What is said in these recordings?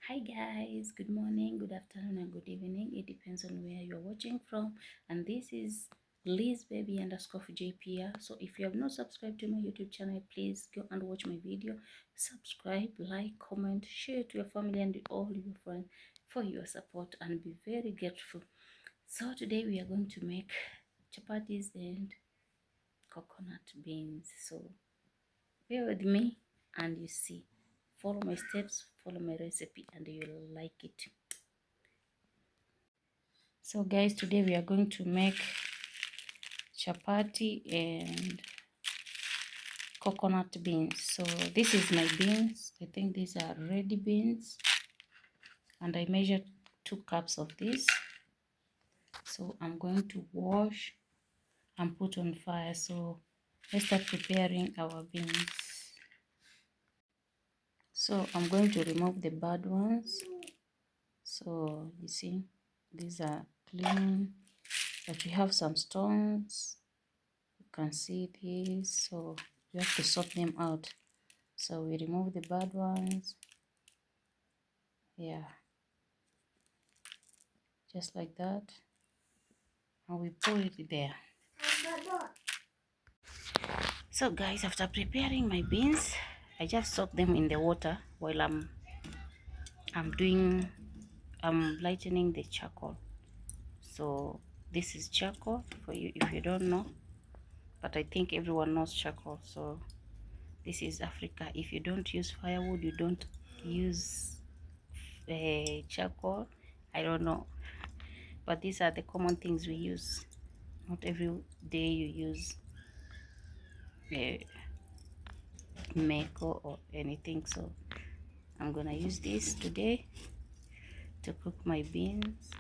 Hi guys, good morning, good afternoon, and good evening. It depends on where you're watching from. And this is Liz Baby underscore JPR. So if you have not subscribed to my YouTube channel, please go and watch my video. Subscribe, like, comment, share it to your family and all your friends for your support, and be very grateful. So today we are going to make chapatis and coconut beans. So bear with me and you see. Follow my steps, follow my recipe, and you'll like it. So guys, today we are going to make chapati and coconut beans. So this is my beans. I think these are ready beans, and I measured 2 cups of this. So I'm going to wash and put on fire. So let's start preparing our beans. So I'm going to remove the bad ones. So you see, these are clean, but we have some stones. You can see this, so you have to sort them out. So we remove the bad ones, yeah, just like that, and we put it there. So guys, after preparing my beans, I just soak them in the water while I'm lightening the charcoal. So this is charcoal for you if you don't know, but I think everyone knows charcoal. So this is Africa. If you don't use firewood, you don't use charcoal, I don't know, but these are the common things we use. Not every day you use meko or anything, so I'm gonna use this today to cook my beans.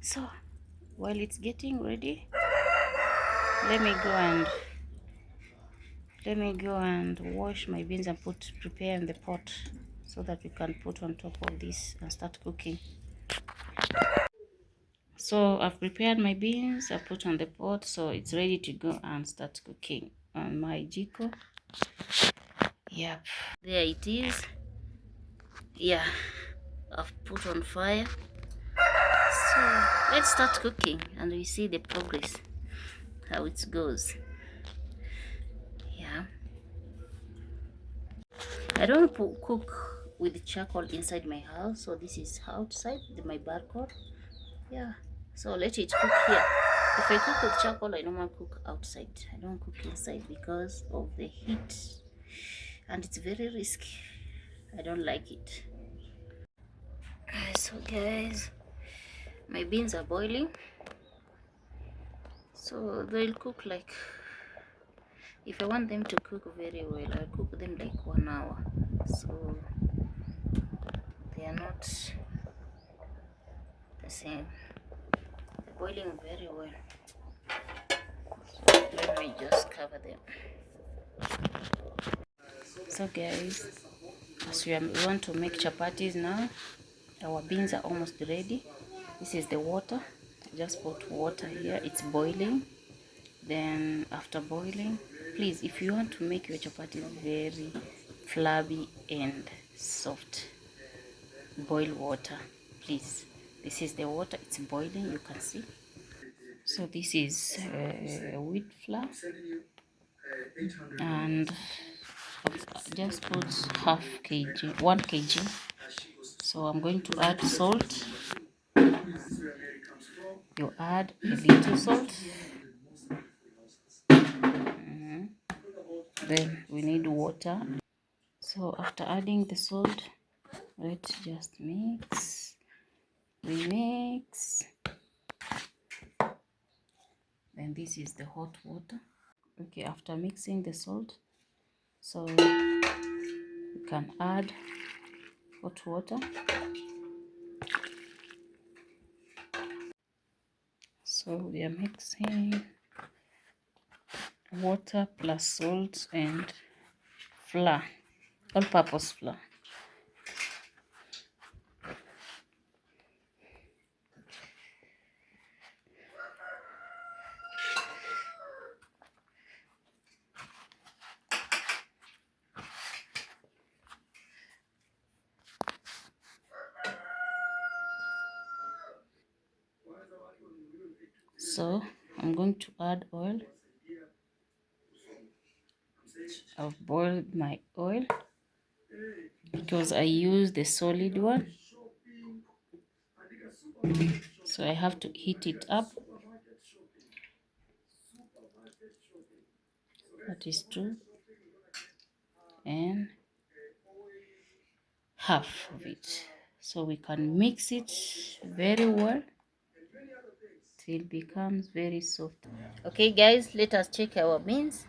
So while it's getting ready, let me go and wash my beans and prepare in the pot so that we can put on top of this and start cooking. So I've prepared my beans, I put on the pot, so it's ready to go and start cooking on my jiko. Yep, there it is. Yeah, I've put on fire. So let's start cooking and we see the progress, how it goes. Yeah, I don't cook with charcoal inside my house, so this is outside my balcony. Yeah, so let it cook here. If I cook with charcoal, I normally cook outside. I don't cook inside because of the heat, and it's very risky. I don't like it. So guys, my beans are boiling, so they'll cook like, if I want them to cook very well, I'll cook them like 1 hour, so they are not the same. They're boiling very well, so let me just cover them. So guys, as we want to make chapatis now, our beans are almost ready. This is the water. I just put water here, it's boiling. Then after boiling, please, if you want to make your chapatis very flabby and soft, boil water, please. This is the water, it's boiling, you can see. So this is wheat flour, and just put half kg, 1 kg. So I'm going to add salt. You add a little salt. Then we need water. So after adding the salt, let's just mix. We mix. Then this is the hot water. Okay, after mixing the salt, so we can add hot water. So we are mixing water plus salt and flour, all-purpose flour. So I'm going to add oil. I've boiled my oil because I use the solid one, so I have to heat it up. That is 2 and half of it, so we can mix it very well till it becomes very soft. Okay guys, let us check our beans.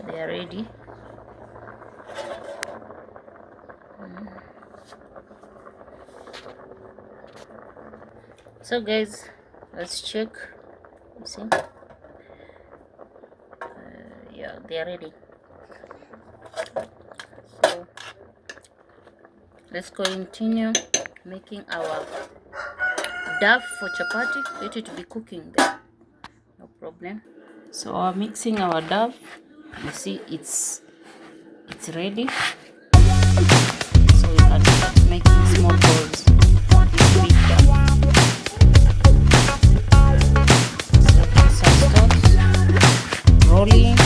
They are ready. So guys, let's check. You see, yeah, they are ready. So let's continue making our dough for chapati. Let it be cooking there, no problem. So we're mixing our dough. You see, it's ready, so we can start making small balls of this big dough. So this I start rolling.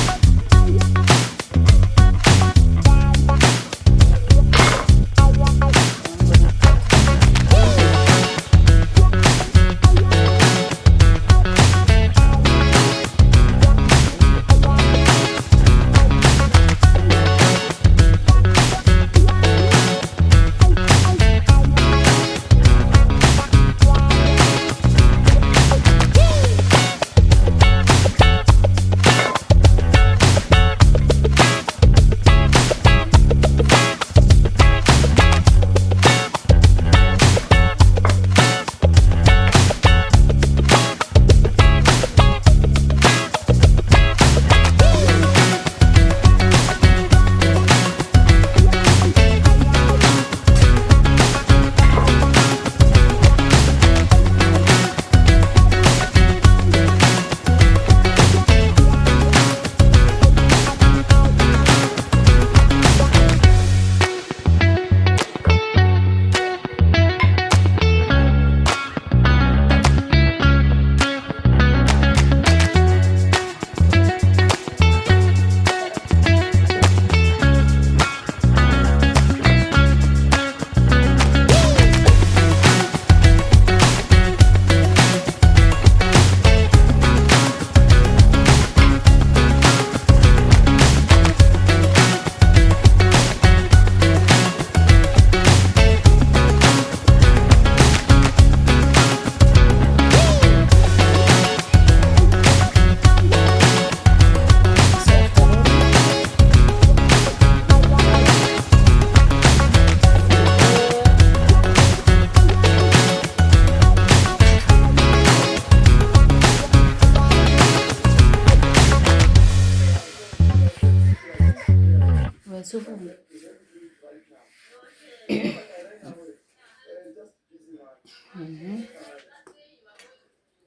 Well, super.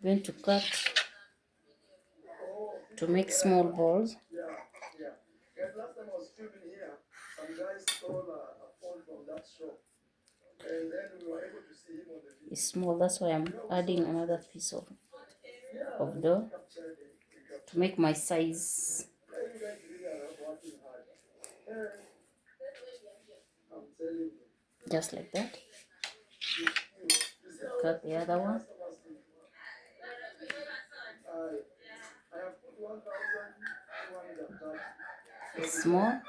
Going to cut to make small balls. It's small, that's why I'm adding another piece of dough to make my size. Just like that. Cut the other one. It's small,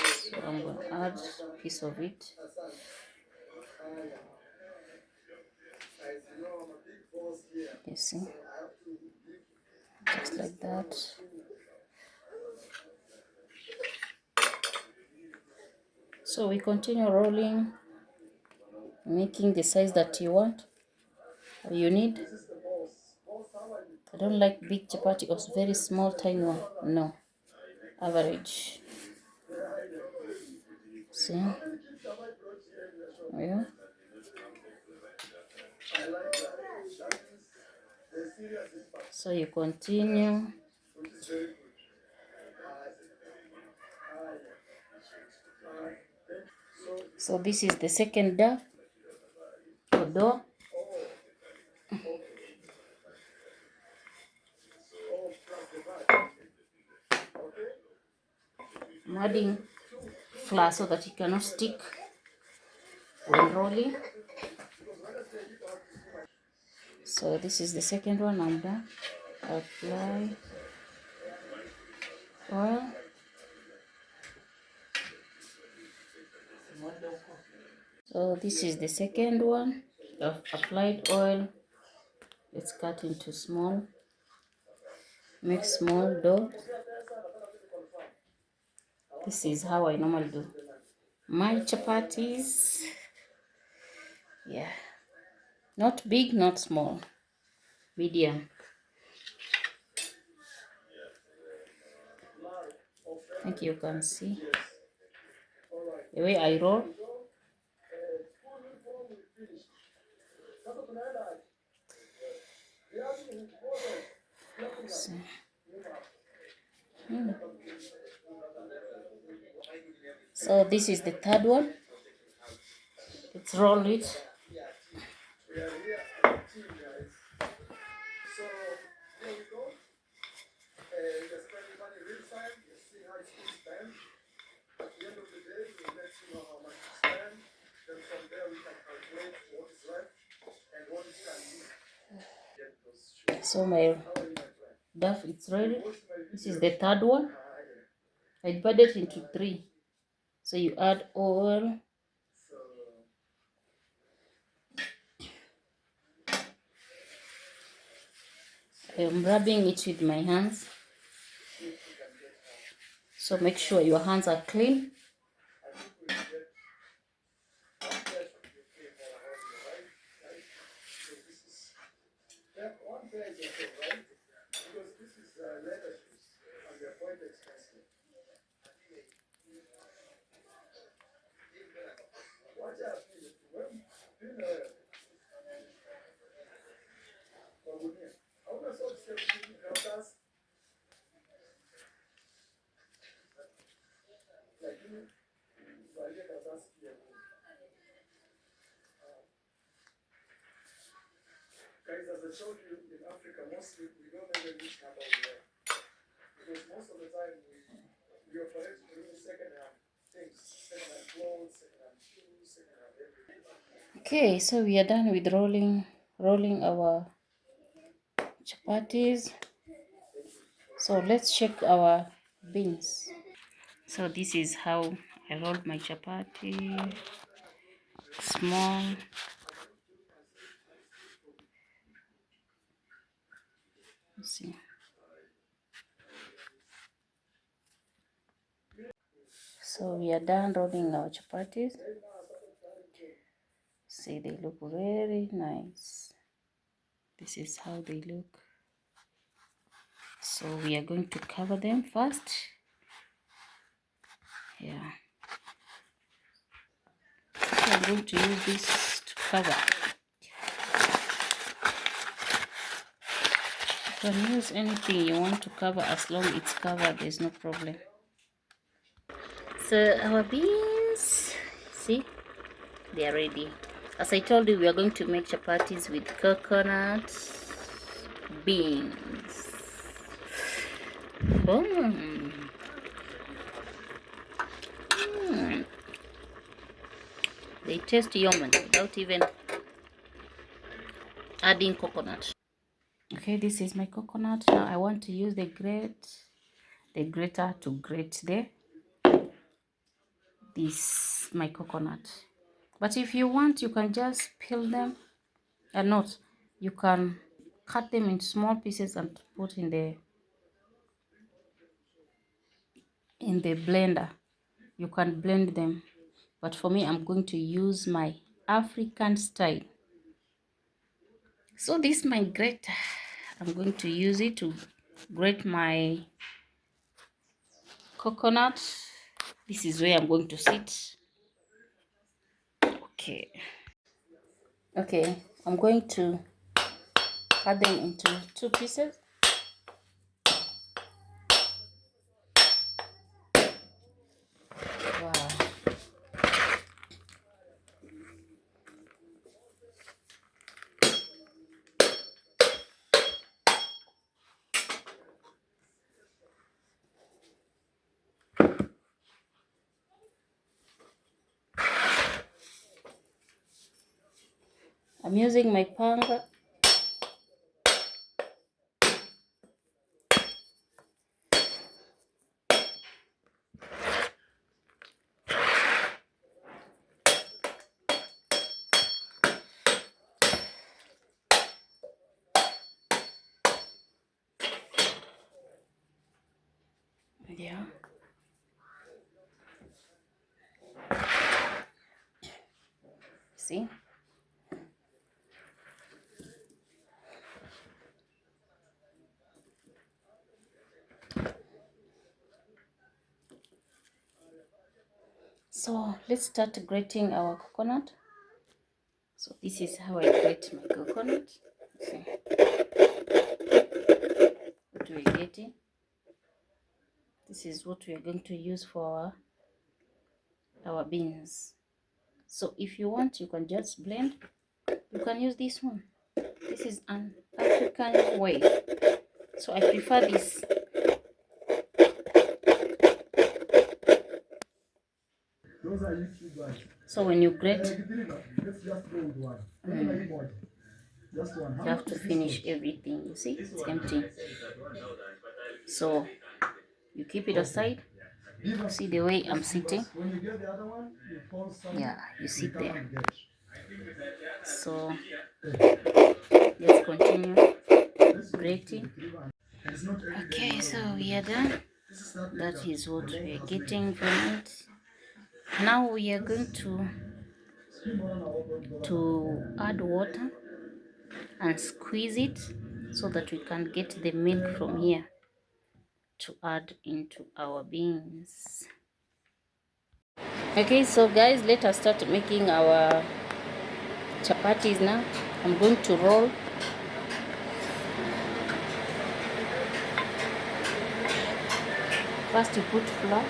so I'm going to add a piece of it. You see, just like that. So we continue rolling, making the size that you want or you need. I don't like big chapati or very small tiny one. No, average. See, yeah. So you continue. So this is the second dough. dough. I'm adding flour so that it cannot stick when rolling. So this is the second one. I'm done. Apply oil. So this is the second one. I've applied oil. Let's cut into small. Make small dough. This is how I normally do my chapatis. Yeah, not big, not small, medium. I think you can see the way I roll. So, so this is the third one. Let's roll it. So my duff it's ready. This is the third one. I divided it into three. So you add oil. I'm rubbing it with my hands. So make sure your hands are clean. Guys, as I showed you in Africa, mostly we don't even use carbon here. Because most of the time we operate through second-hand things, second-hand clothes, second-hand shoes, second-hand everything. Okay, so we are done with rolling our chapatis. So let's check our beans. So this is how I rolled my chapati. Small. Let's see. So we are done rolling our chapatis. See, they look very nice. This is how they look. So we are going to cover them first. Yeah. So I'm going to use this to cover. You can use anything you want to cover as long as it's covered, there's no problem. So our beans, see, they are ready. As I told you, we are going to make chapatis with coconut beans. Boom. They taste yummy without even adding coconut. Okay, this is my coconut. Now I want to use the grater to grate this my coconut. But if you want, you can just peel them, and not, you can cut them in small pieces and put in the blender. You can blend them, but for me, I'm going to use my African style. So this my grater, I'm going to use it to grate my coconut. This is where I'm going to sit. Okay, I'm going to cut them into two pieces. Wow. I'm using my panga. Yeah. See? So let's start grating our coconut. So this is how I grate my coconut. See what we're getting. This is what we are going to use for our beans. So if you want, you can just blend. You can use this one. This is an African way, so I prefer this. So when you grate, you have to finish everything. You see, it's empty. So you keep it aside. See the way I'm sitting? Yeah, you sit there. So let's continue grating. Okay, so we are done. That is what we are getting from it. Now we are going to add water and squeeze it so that we can get the milk from here to add into our beans. Okay, so guys, let us start making our chapatis now. I'm going to roll. First you put flour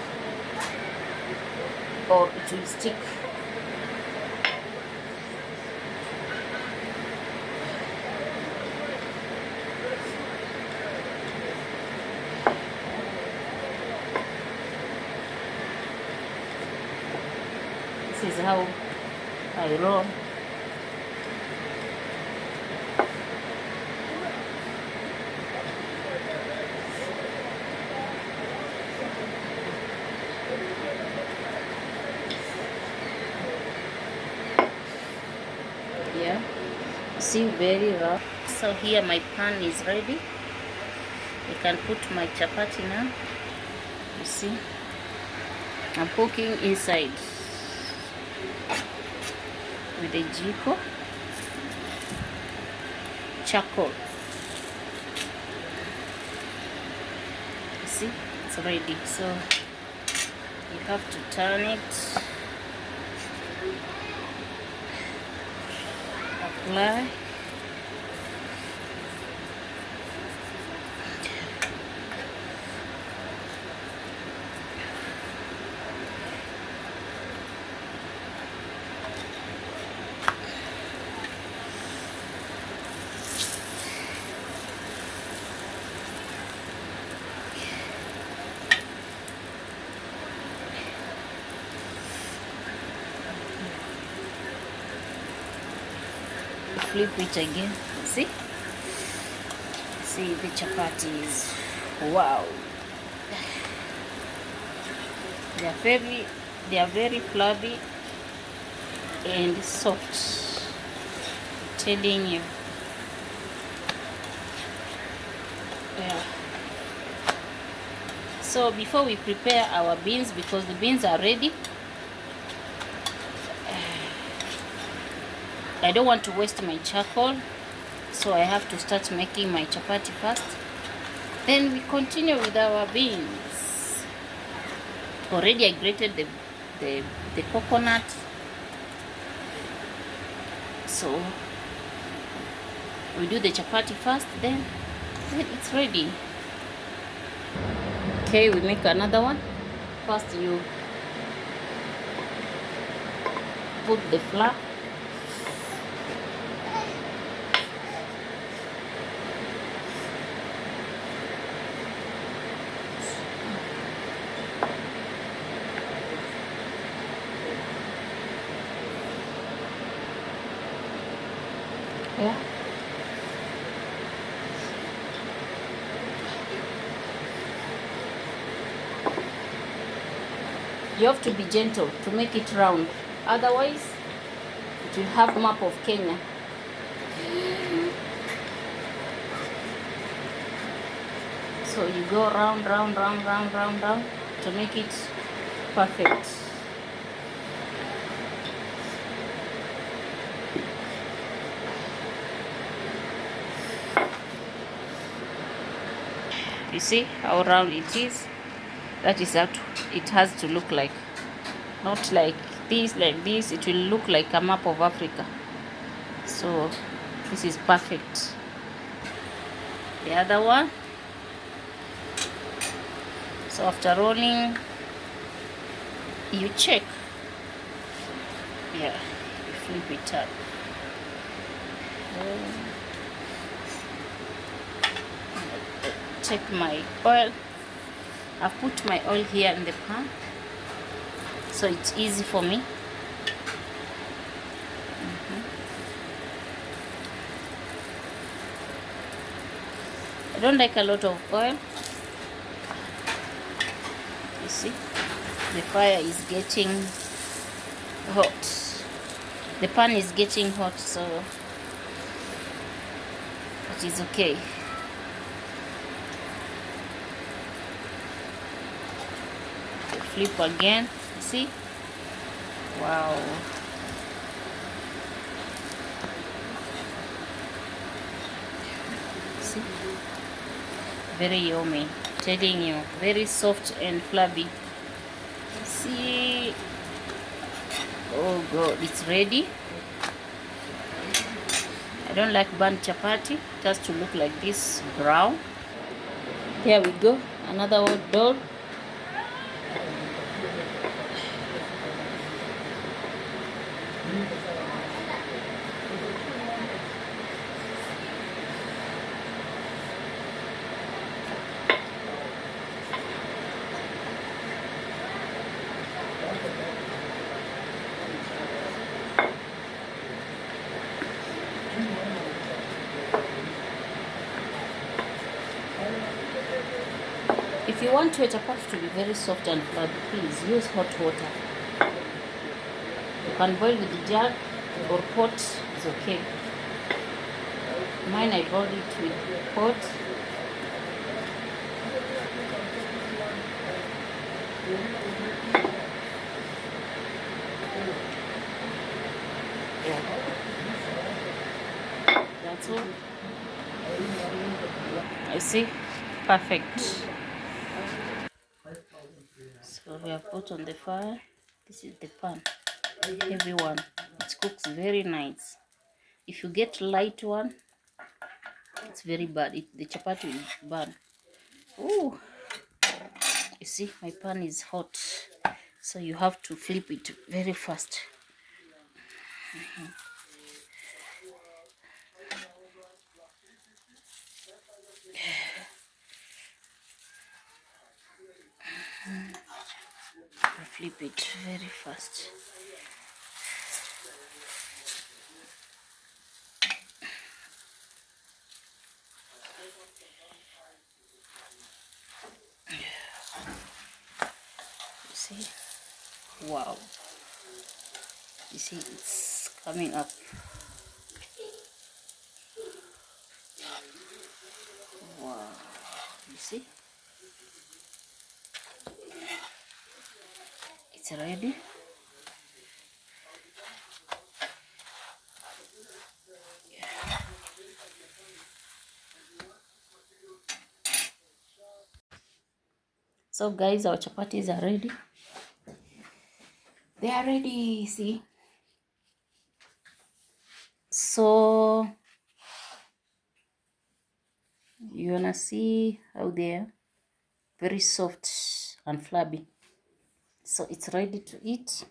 or it will stick. This is how I roll. Yeah, see, very rough. So here my pan is ready. I can put my chapati now. You see, I'm cooking inside with a jiko charcoal. You see, it's ready. So you have to turn it, apply. Flip it again. See the chapatis. Wow, they are very flabby and soft. I'm telling you. Yeah. So before we prepare our beans, because the beans are ready, I don't want to waste my charcoal, so I have to start making my chapati first. Then we continue with our beans. Already I grated the coconut, so we do the chapati first, then it's ready. Okay, we make another one. First you put the flour. Yeah. You have to be gentle to make it round. Otherwise, it will have map of Kenya. So you go round, round, round, round, round, round to make it perfect. You see how round it is? That is how it has to look like. Not like this, like this. It will look like a map of Africa. So this is perfect. The other one. So after rolling, you check. Yeah, you flip it up. Check my oil. I've put my oil here in the pan, so it's easy for me. I don't like a lot of oil. You see, the fire is getting hot. The pan is getting hot, so it is okay. Flip again. You see? Wow. See? Very yummy. Telling you, very soft and flabby. See? Oh god, it's ready. I don't like burnt chapati. It has to look like this, brown. Here we go. Another one dough. If you want your chapati to be very soft and fluffy, please use hot water. You can boil with the jug or pot, it's okay. Mine, I boiled it with pot. Yeah. That's all. I see. Perfect. So we have put on the fire. This is the pan. Heavy one. It cooks very nice. If you get light one, it's very bad. The chapati will burn. Oh, you see, my pan is hot, so you have to flip it very fast. I flip it very fast. You see? Wow. You see, it's coming up. Wow. You see? It's ready. So guys, our chapatis are ready. They are ready, see? So you wanna see how they're very soft and flabby. So it's ready to eat.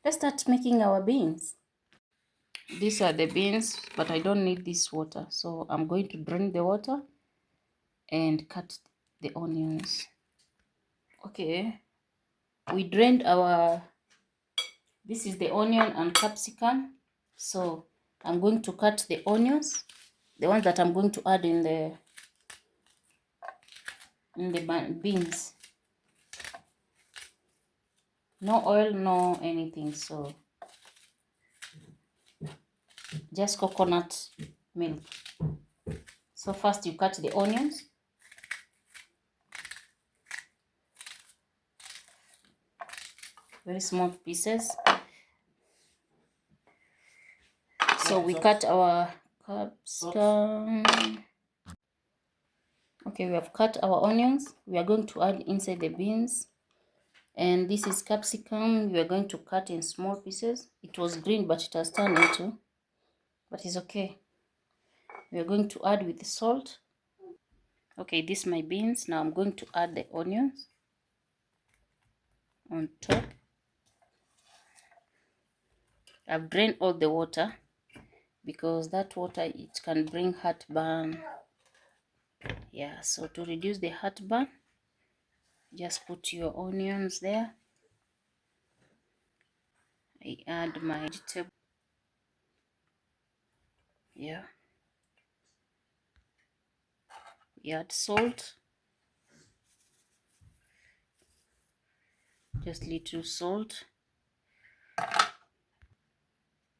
Let's start making our beans. These are the beans, but I don't need this water, so I'm going to drain the water and cut the onions. Okay, we drained our, this is the onion and capsicum, so I'm going to cut the onions, the ones that I'm going to add in the beans. No oil, no anything, so just coconut milk. So first you cut the onions. Very small pieces. So we cut our capsicum. Okay, we have cut our onions. We are going to add inside the beans. And this is capsicum. We are going to cut in small pieces. It was green, but it has turned into, but it's okay. We are going to add with the salt. Okay, this is my beans. Now I'm going to add the onions on top. I've drained all the water because that water, it can bring heartburn. Yeah, so to reduce the heartburn, just put your onions there. I add my vegetable. Yeah. We add salt. Just little salt.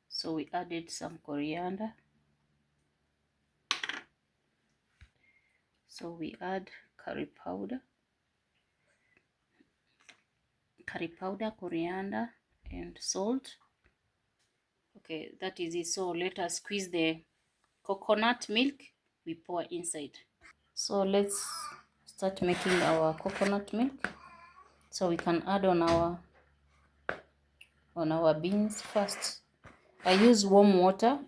So we added some coriander. So we add curry powder, coriander, and salt. Okay, that is it. So let us squeeze the coconut milk we pour inside. So let's start making our coconut milk. So we can add on our beans first. I use warm water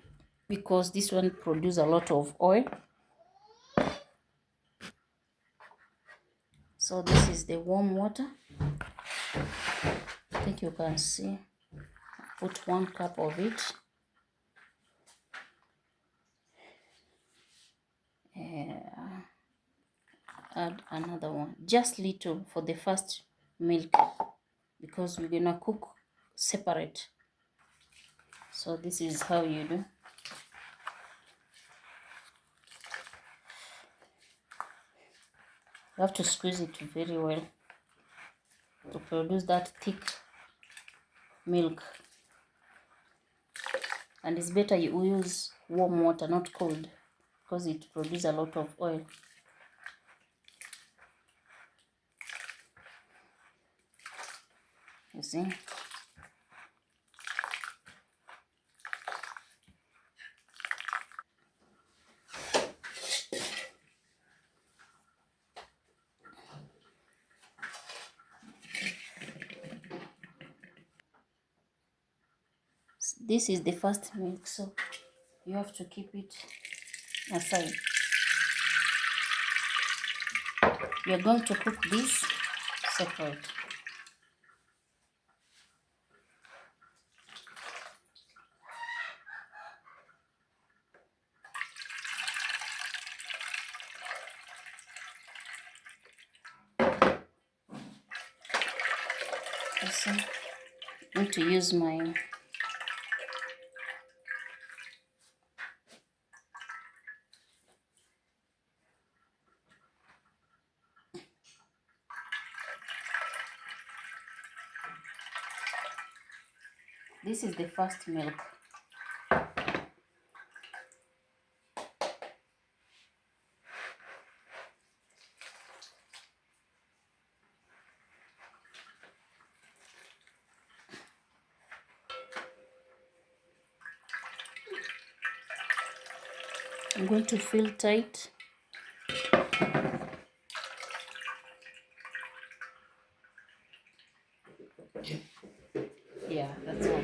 because this one produces a lot of oil. So this is the warm water. I think you can see. Put 1 cup of it. Add another one, just little for the first milk, because we're gonna cook separate. So this is how you do. You have to squeeze it very well to produce that thick milk. And it's better you use warm water, not cold, because it produces a lot of oil. You see? This is the first milk, so you have to keep it aside. We are going to cook this separate. So I'm going to use my this is the first milk. I'm going to fill tight. Yeah, that's all.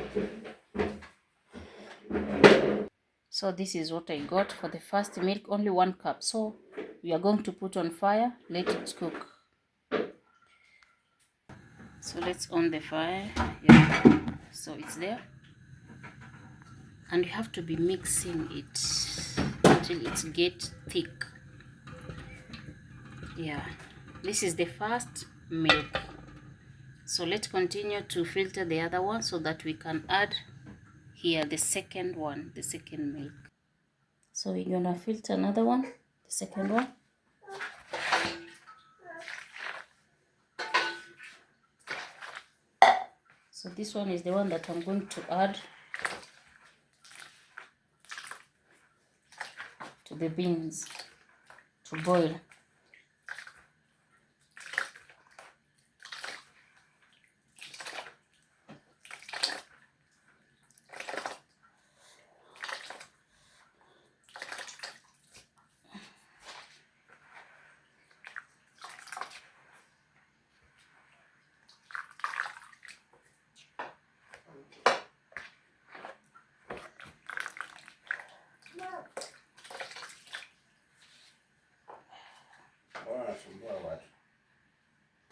So this is what I got for the first milk, only 1 cup. So we are going to put on fire, let it cook. So let's on the fire. Yeah, so it's there, and you have to be mixing it until it gets thick. Yeah, this is the first milk. So let's continue to filter the other one so that we can add here, the second one, the second milk. So we're gonna filter another one, the second one. So this one is the one that I'm going to add to the beans to boil.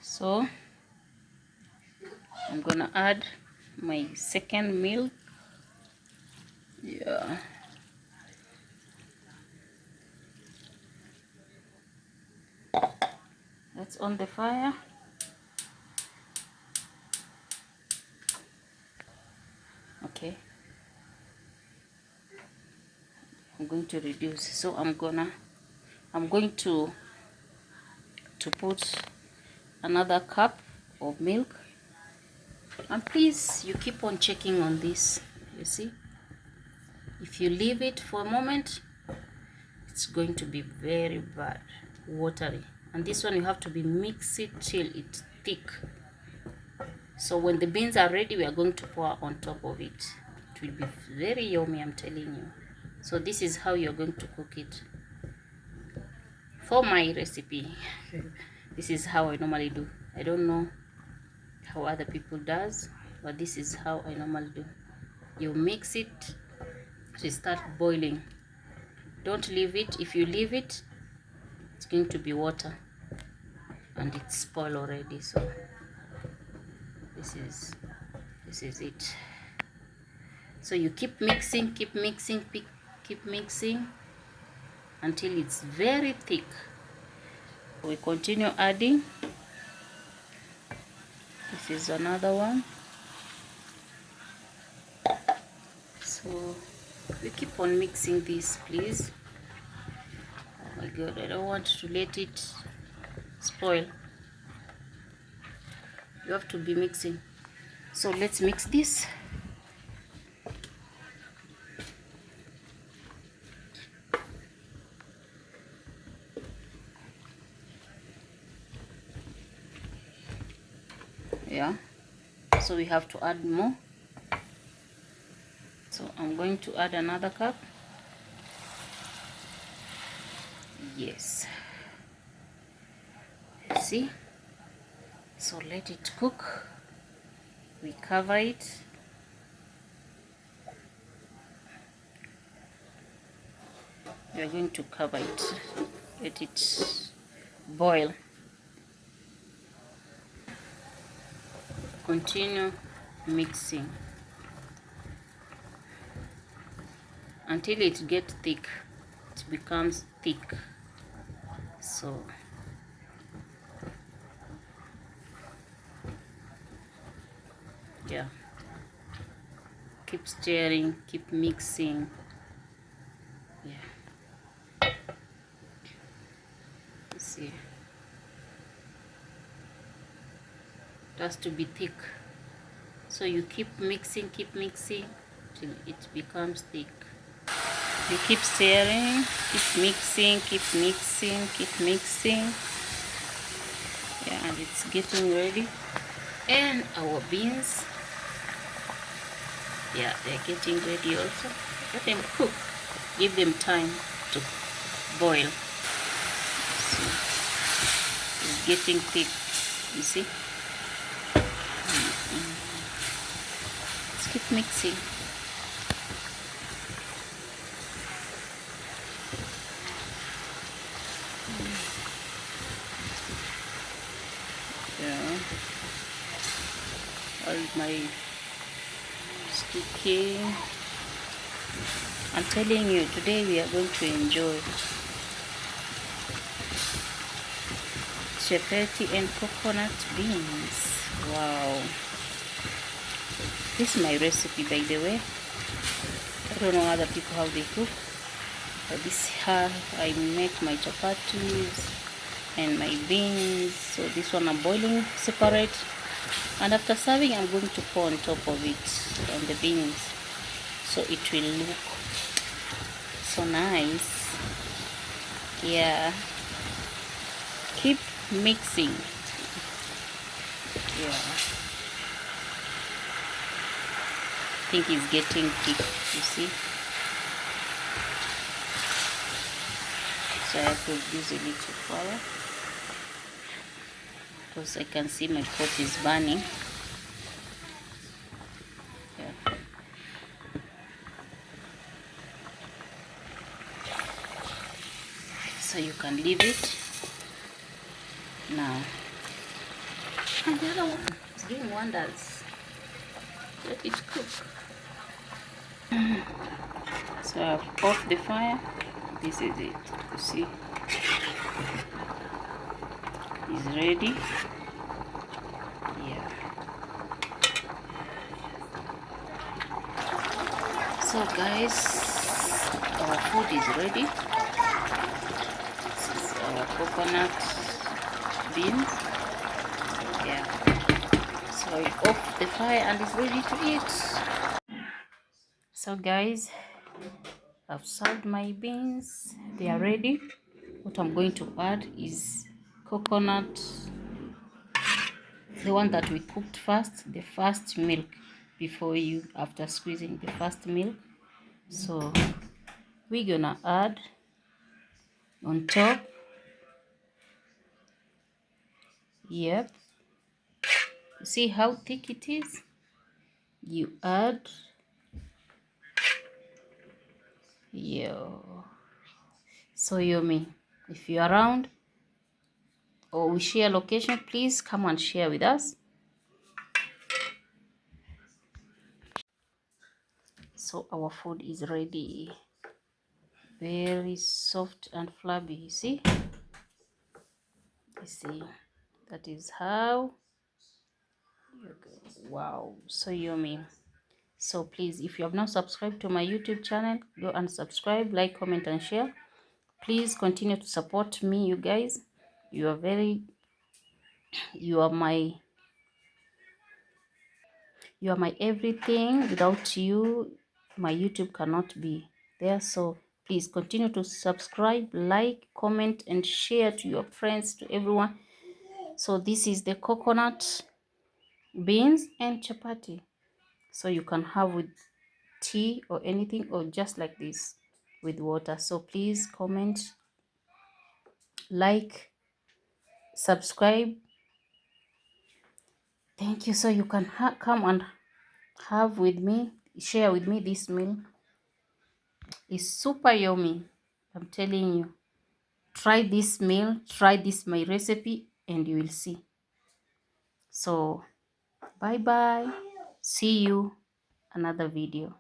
So I'm gonna add my second milk. Yeah. That's on the fire. Okay. I'm going to reduce. So I'm going to put another cup of milk. And please, you keep on checking on this. You see, if you leave it for a moment, it's going to be very bad, watery. And this one you have to be mix it till it's thick. So when the beans are ready, we are going to pour on top of it. It will be very yummy, I'm telling you. So this is how you're going to cook it. For my recipe, this is how I normally do. I don't know how other people does, but this is how I normally do. You mix it to start boiling. Don't leave it. If you leave it, it's going to be water and it's spoiled already. So this is it. So you keep mixing, keep mixing until it's very thick. We continue adding. This is another one. So we keep on mixing this, please. Oh my god, I don't want to let it spoil. You have to be mixing. So let's mix this. Yeah, so we have to add more. So I'm going to add another cup. Yes, see, so let it cook. We cover it. We are going to cover it, let it boil. Continue mixing until it gets thick. It becomes thick. So yeah, keep stirring, keep mixing. Yeah, see, it has to be thick. So you keep mixing till it becomes thick. You keep stirring, keep mixing. Yeah, and it's getting ready. And our beans, yeah, they're getting ready also. Let them cook. Give them time to boil. So it's getting thick, you see. Let's keep mixing. Yeah, all my sticky. I'm telling you, today we are going to enjoy chapati and coconut beans. Wow, this is my recipe, by the way. don't know other people how they cook, but this is how I make my chapatis and my beans. So this one I'm boiling separate, and after serving I'm going to pour on top of it on the beans, so it will look so nice. Yeah, keep mixing. Yeah, I think it's getting thick, you see. So I have to use a little flour because I can see my pot is burning. Yeah. So you can leave it now. And the other one is doing wonders. Let it cook. So I've off the fire. This is it. You see, it's ready. Yeah. So guys, our food is ready. This is our coconut beans. Yeah. So I off the fire and it's ready to eat. So guys, I've served my beans. They are ready. What I'm going to add is coconut, the one that we cooked first, the first milk before you, after squeezing the first milk. So we're gonna add on top. Yep, see how thick it is. You add, yeah, so yummy. If you're around or we share location, please come and share with us. So our food is ready, very soft and flabby. You see, that is how you go. Wow, so yummy. So please, if you have not subscribed to my YouTube channel, go and subscribe, like, comment and share. Please continue to support me, you guys. You are my everything. Without you, my YouTube cannot be there. So please continue to subscribe, like, comment and share to your friends, to everyone. So this is the coconut beans and chapati, so you can have with tea or anything, or just like this with water. So please comment, like, subscribe. Thank you. So you can come and have with me, share with me. This meal is super yummy, I'm telling you. Try this meal, try this my recipe, and you will see. So bye bye, see you another video.